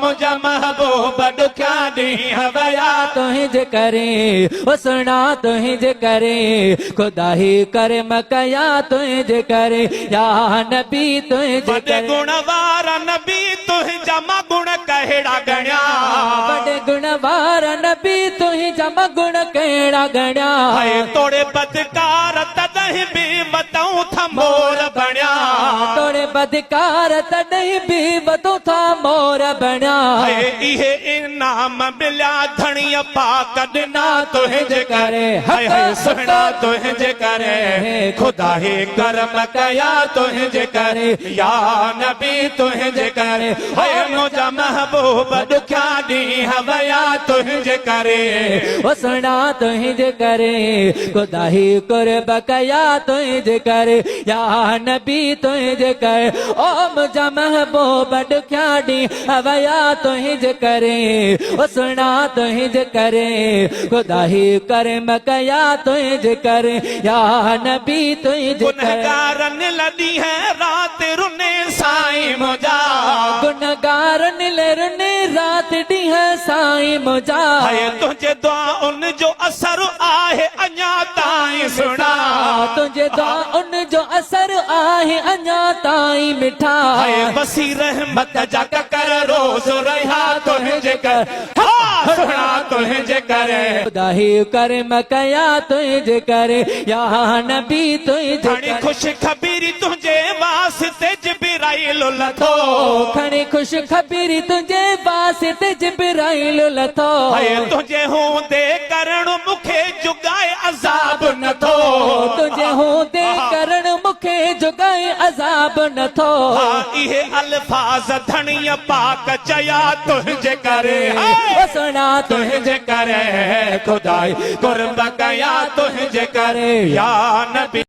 मुझा महबूब दुखिया दी हवया तुझ करे ओ सुना तुझ करे खुदा ही करे मकया तुझ करे या नबी तुझ बड़े गुणवार नबी तुझा गुण कहड़ा गण्या बड़े गुणवार नबी तुझा गुण कहड़ा गण्या हाय तोड़े बदकार तदहि भी बताऊं था मोर बण्या तोड़े बदकार तदहि भी बताऊं था मोर बण्या हाय इहे इनाम मिल्या धणिया पाक दिना तुझ करे हाय हाय सुना तुझ करे खुदा ही करम कया तुझ करे या नबी तुझ करे हाय मुझा महबूब दुखिया दी हवया तुझ करे ओ सुना तुझ करे खुदा ही कुर्ब कया तुझ करे या नबी तुझ करे ओ मुझा महबूब दुखिया दी हवया तुझ करे ओ सुना तुझ करे खुदा ही कर्म कया तुझ करे या नबी तुझ करे गुनहगारन लदी है रात रुने साईं मुझा गुनहगारन रुने रात डी है साईं मुझा हाय तुझे दुआ उन जो असर आहे अञा ताईं सुना तुझे दुआ उन जो असर आहे अञा ताईं मिठा हाय बसी रहमत जा कर रोज रहा तुझे कर सुना तुझे करे खुदा ही कर्म कया तुझ करे या नबी तुझ खणी खुश खबीरी तुझे वास्ते जिब्राइल लथो खणी खुश खबीरी तुझे वास्ते जिब्राइल लथो हाय तुझे होंदे करण मुखे जुगाए अजाब नथो तुझे होंदे करण मुखे जुगाए अजाब नथो इहे अल्फाज धणिया पाक चया तुझे करे ओ सुना तुझे करे खुदाई कुर्ब कया तुझे करे या नबी